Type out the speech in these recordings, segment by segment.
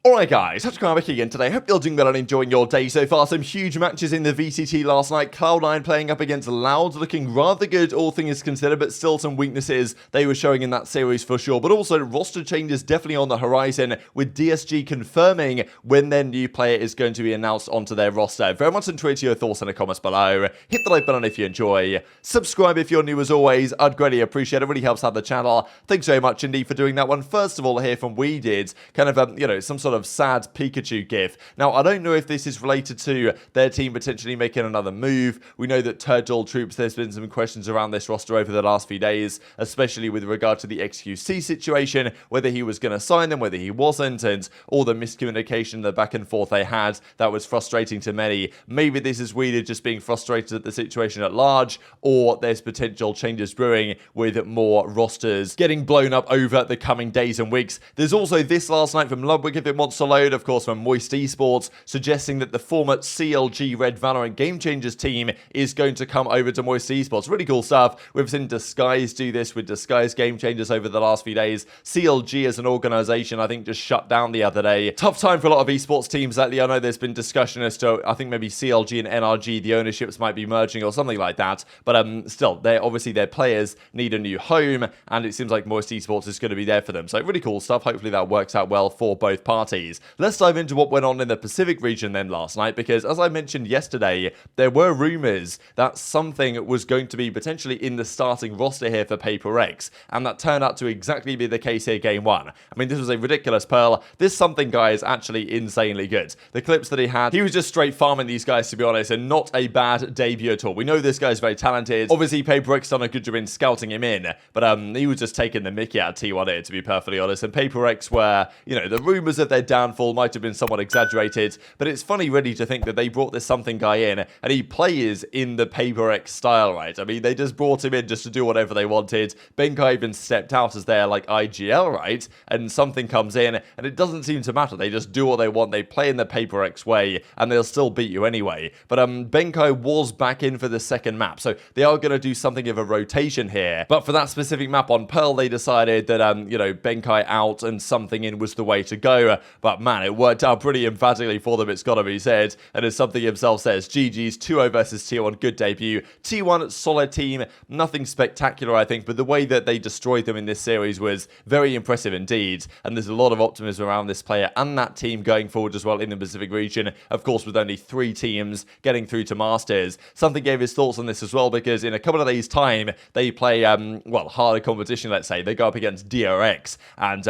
Alright guys, TacticalRab again today. Hope you're doing well and enjoying your day so far. Some huge matches in the VCT last night. Cloud9 playing up against Loud, looking rather good all things considered, but still some weaknesses they were showing in that series for sure. But also roster changes definitely on the horizon, with DSG confirming when their new player is going to be announced onto their roster. Very much enjoy your thoughts in the comments below. Hit the like button if you enjoy. Subscribe if you're new as always. I'd greatly appreciate it. It really helps out the channel. Thanks very much indeed for doing that one. First of all, here from We Did, kind of, some sort of sad Pikachu gif. Now, I don't know if this is related to their team potentially making another move. We know that Turtle Troops, there's been some questions around this roster over the last few days, especially with regard to the XQC situation, whether he was going to sign them, whether he wasn't, and all the miscommunication, the back and forth they had, that was frustrating to many. Maybe this is really just being frustrated at the situation at large, or there's potential changes brewing with more rosters getting blown up over the coming days and weeks. There's also this last night from Ludwig, if it wants to load, of course, from Moist Esports, suggesting that the former CLG Red Valorant Game Changers team is going to come over to Moist Esports. Really cool stuff. We've seen Disguise do this with Disguise Game Changers over the last few days. CLG as an organization, I think, just shut down the other day. Tough time for a lot of esports teams lately. I know there's been discussion as to, I think maybe CLG and NRG, the ownerships might be merging or something like that. But still, obviously their players need a new home, and it seems like Moist Esports is going to be there for them. So really cool stuff. Hopefully that works out well for both parties. Let's dive into what went on in the Pacific region then last night, because as I mentioned yesterday, there were rumors that something was going to be potentially in the starting roster here for PaperX, and that turned out to exactly be the case here game one. I mean, this was a ridiculous pearl. This something guy is actually insanely good. The clips that he was just straight farming these guys, to be honest, and not a bad debut at all. We know this guy's very talented. Obviously, PaperX done a good job in scouting him in, but he was just taking the mickey out of T1 here, to be perfectly honest. And PaperX were, the rumors of their downfall might have been somewhat exaggerated, but it's funny really to think that they brought this something guy in, and he plays in the PaperX style, right? I mean, they just brought him in just to do whatever they wanted. Benkai even stepped out as their, IGL, right? And something comes in, and it doesn't seem to matter. They just do what they want. They play in the PaperX way, and they'll still beat you anyway. But Benkai was back in for the second map, so they are going to do something of a rotation here. But for that specific map on Pearl, they decided that, Benkai out and something in was the way to go. But man, it worked out pretty emphatically for them, it's got to be said. And as something himself says, GG's 2-0 versus T1, good debut. T1, solid team, nothing spectacular, I think, but the way that they destroyed them in this series was very impressive indeed. And there's a lot of optimism around this player and that team going forward as well in the Pacific region. Of course, with only 3 teams getting through to Masters. Something gave his thoughts on this as well, because in a couple of days' time, they play, harder competition, let's say. They go up against DRX, and,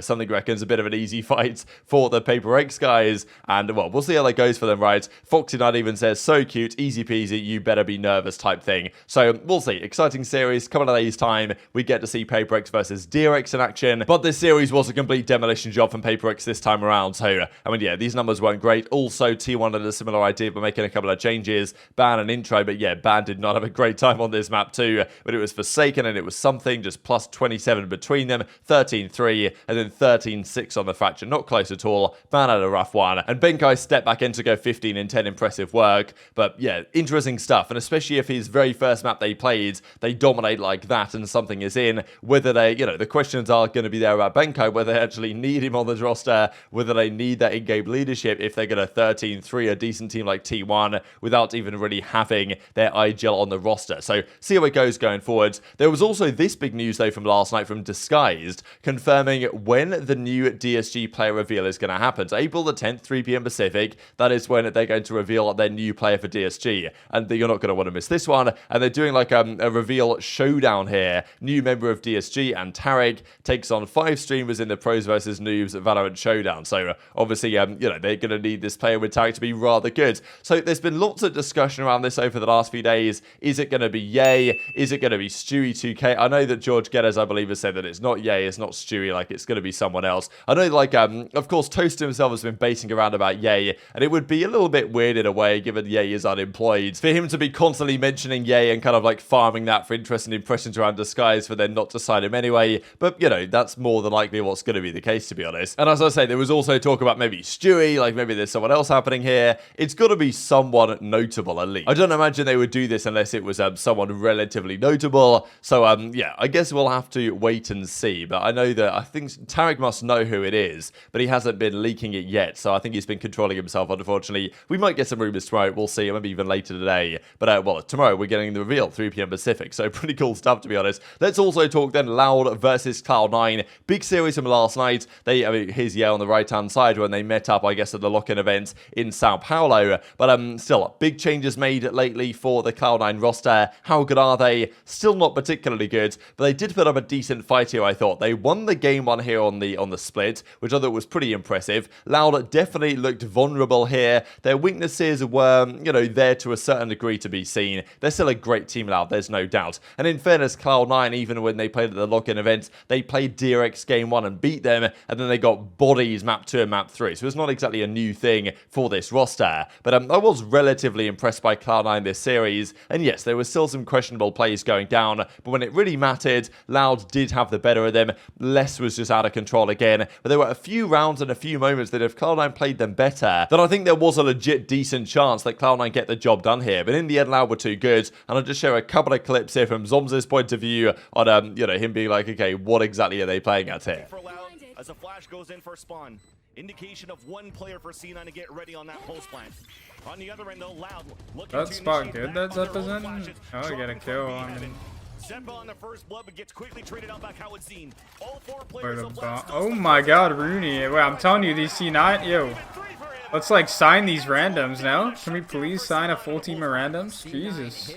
something reckons a bit of an easy fight for the PaperX guys, and, we'll see how that goes for them, right? Foxy9 even says, so cute, easy peasy, you better be nervous type thing. So, we'll see. Exciting series, couple of days' time, we get to see PaperX versus DRX in action, but this series was a complete demolition job from PaperX this time around, so, these numbers weren't great. Also, T1 had a similar idea, but making a couple of changes, Ban and intro, but yeah, Ban did not have a great time on this map too, but it was Forsaken, and it was something, just plus 27 between them, 13-3, and then 13-6 on the Fracture, not close at all. Ban had a rough one, and Benkai stepped back in to go 15-10, impressive work, but yeah, interesting stuff, and especially if his very first map they played, they dominate like that, and something is in, whether they, the questions are going to be there about Benkai, whether they actually need him on the roster, whether they need that in-game leadership, if they're going to 13-3 a decent team like T1, without even really having their IGL on the roster. So, see how it goes going forward. There was also this big news, though, from last night from Disguised, confirming when the new DSG player reveal is going to happen. So, April the 10th, 3 p.m. Pacific, that is when they're going to reveal their new player for DSG. And you're not going to want to miss this one. And they're doing a reveal showdown here. New member of DSG, and Tarek, takes on 5 streamers in the Pros versus Noobs Valorant showdown. So, obviously, they're going to need this player with Tarek to be rather good. So, there's been lots of discussion around this over the last few days. Is it going to be Yay? Is it going to be Stewie2K? I know that George Geddes, I believe, has said that it's not Yay, it's not Stewie, it's going to be someone else. I know, of course, Toast himself has been baiting around about Yay, and it would be a little bit weird in a way, given Yay is unemployed, for him to be constantly mentioning Yay and kind of farming that for interest and impressions around Disguise for then not to sign him anyway. But, that's more than likely what's going to be the case, to be honest. And as I say, there was also talk about maybe Stewie, maybe there's someone else happening here. It's got to be someone notable, at least. I don't imagine they would do this unless it was someone relatively notable. So, yeah, I guess we'll have to wait and see. But I know that I think Tarek must know who it is. But he hasn't been leaking it yet. So I think he's been controlling himself, unfortunately. We might get some rumors tomorrow. We'll see, maybe even later today. But, well, tomorrow we're getting the reveal, 3 p.m. Pacific. So pretty cool stuff, to be honest. Let's also talk then Loud versus Cloud9. Big series from last night. I mean, here's Yale on the right-hand side when they met up, I guess, at the lock-in event in Sao Paulo. But still, big changes made lately for the Cloud9 roster. How good are they? Still not particularly good, but they did put up a decent fight here, I thought. They won the game one here on the split, which I thought was pretty impressive. Loud definitely looked vulnerable here. Their weaknesses were, there to a certain degree to be seen. They're still a great team, Loud, there's no doubt. And in fairness, Cloud9, even when they played at the lock-in event, they played DRX game 1 and beat them, and then they got bodies map 2 and map 3. So it's not exactly a new thing for this roster. But I was relatively impressed by Cloud9 this series. And yes, there was still some questionable plays going down, but when it really mattered, Loud did have the better of them. Less was just out of control again. But there were a few rounds and a few moments that if Cloud9 played them better, then I think there was a legit decent chance that Cloud9 get the job done here. But in the end, Loud were too good. And I'll just share a couple of clips here from Zombs' point of view on, him being like, okay, what exactly are they playing at here? As a flash goes in for spawn. Indication of one player for C9 to get ready on that pulse plant. On the other end, though, Loud looking that to spot good that initiate Zeph's their in? own flashes, Oh, I got a kill on him. Zyppan on the first blood, but gets quickly traded out by Khalid. All 4 players of Loud Oh my god, Rooney. Wait, I'm telling you, these C9, yo. Let's like sign these randoms now. Can we please sign a full team of randoms? Jesus.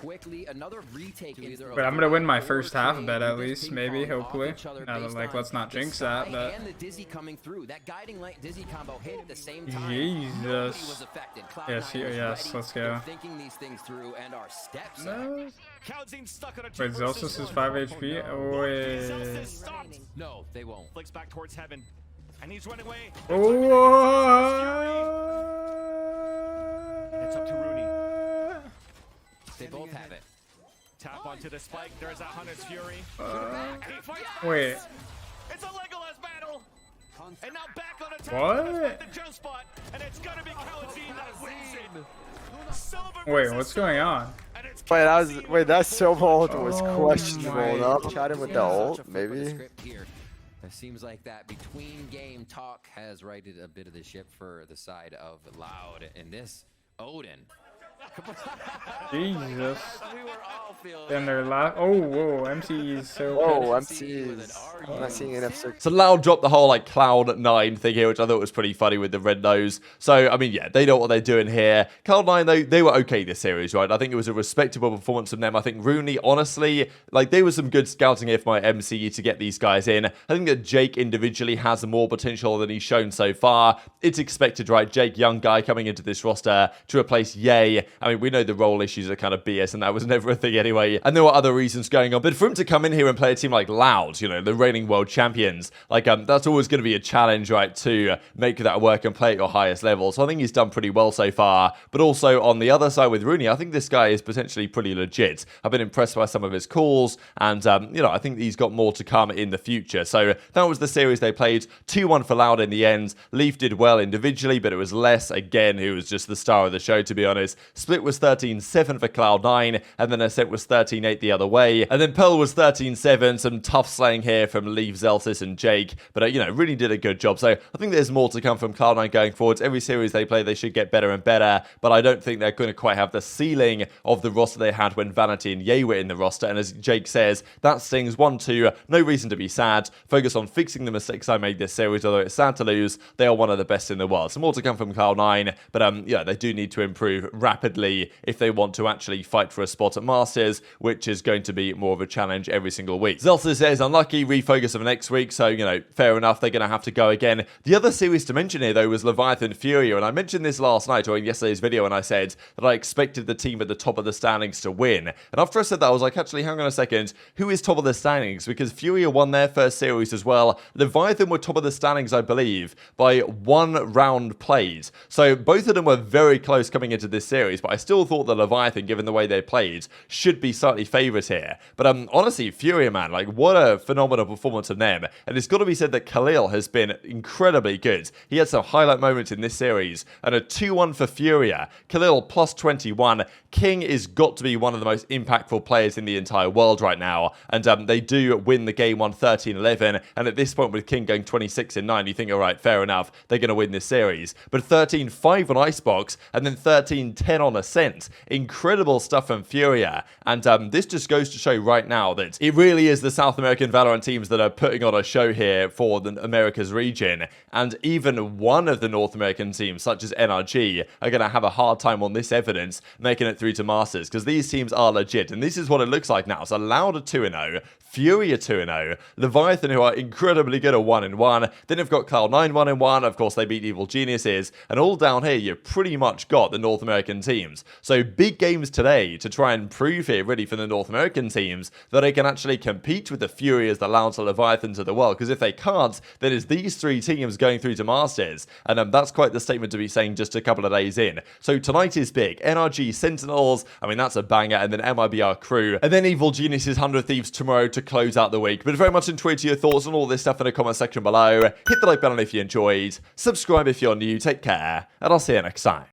Wait, I'm gonna win my first half of bet at least, maybe, hopefully. Like, let's not jinx that, but Jesus. Yes, let's go. No. Wait, Zelsis is 5 HP? Oh, wait. No, they won't. Flicks back towards heaven. And he's running away. Oh, it's up to Rooney. They both have it. Tap onto the spike. There's a Hunter's Fury. wait. It's a Legolas battle. And now back on attack. What? The jump spot. And it's gonna be Khalid that wins it. Wait, what's going on? Wait, that silver ult was questionable enough. Chatting with the ult, maybe. It seems like that between game talk has righted a bit of the ship for the side of Loud in this Odin. Jesus. Then they're oh, whoa, MC is so whoa, MC is... I'm not seeing an F6. So Loud dropped the whole like Cloud9 thing here, which I thought was pretty funny with the red nose. So, I mean, yeah, they know what they're doing here. Cloud9, though, they were okay this series, right? I think it was a respectable performance from them. I think Rooney, honestly, like, there was some good scouting here for my MCE to get these guys in. I think that Jake individually has more potential than he's shown so far. It's expected, right? Jake, young guy coming into this roster to replace Ye. I mean, we know the role issues are kind of BS, and that was never a thing anyway. And there were other reasons going on. But for him to come in here and play a team like Loud, the reigning world champions, like, that's always going to be a challenge, right, to make that work and play at your highest level. So I think he's done pretty well so far. But also on the other side with Rooney, I think this guy is potentially pretty legit. I've been impressed by some of his calls, and, I think he's got more to come in the future. So that was the series they played. 2-1 for Loud in the end. Leaf did well individually, but it was Les, again, who was just the star of the show, to be honest. Split was 13-7 for Cloud9, and then Ascent was 13-8 the other way. And then Pearl was 13-7, some tough slaying here from Leaf, Zelsis, and Jake, but, really did a good job. So I think there's more to come from Cloud9 going forwards. Every series they play, they should get better and better, but I don't think they're going to quite have the ceiling of the roster they had when Vanity and Ye were in the roster. And as Jake says, that stings 1-2. No reason to be sad. Focus on fixing the mistakes I made this series, although it's sad to lose. They are one of the best in the world. So more to come from Cloud9, but they do need to improve rapidly if they want to actually fight for a spot at Masters, which is going to be more of a challenge every single week. Zelsa says, unlucky, refocus of next week, so, fair enough, they're going to have to go again. The other series to mention here, though, was Leviathan Fury, and I mentioned this last night, or in yesterday's video, and I said that I expected the team at the top of the standings to win. And after I said that, I was like, actually, hang on a second, who is top of the standings? Because Fury won their first series as well. Leviathan were top of the standings, I believe, by 1 round played. So both of them were very close coming into this series, but I still thought the Leviathan, given the way they played, should be slightly favourite here. But honestly, Fury, man, like, what a phenomenal performance from them. And it's got to be said that Khalil has been incredibly good. He had some highlight moments in this series, and a 2-1 for Furia. Khalil plus 21. King is got to be one of the most impactful players in the entire world right now, and they do win the game 13-11, and at this point with King going 26-9, you think, all right, fair enough, they're going to win this series. But 13-5 on Icebox, and then 13-10 on Ascent. Incredible stuff from Furia, and this just goes to show right now that it really is the South American Valorant teams that are putting on a show here for the Americas region, and even one of the North American teams, such as NRG, are going to have a hard time on this evidence, making it through to Masters, because these teams are legit, and this is what it looks like now. So Loud are 2-0, Fury are 2-0, Leviathan, who are incredibly good, are 1-1, then you've got Cloud9 1-1, of course they beat Evil Geniuses, and all down here you've pretty much got the North American teams. So big games today to try and prove here really for the North American teams that they can actually compete with the Furies, the Louds, the Leviathans of the world, because if they can't, then it's these three teams going through to Masters, and that's quite the statement to be saying just a couple of days in. So tonight is big. NRG Sentinels, I mean, that's a banger, and then MIBR Crew, and then Evil Geniuses 100 Thieves tomorrow to close out the week. But very much enjoyed your thoughts on all this stuff in the comment section below. Hit the like button if you enjoyed, subscribe if you're new, take care, and I'll see you next time.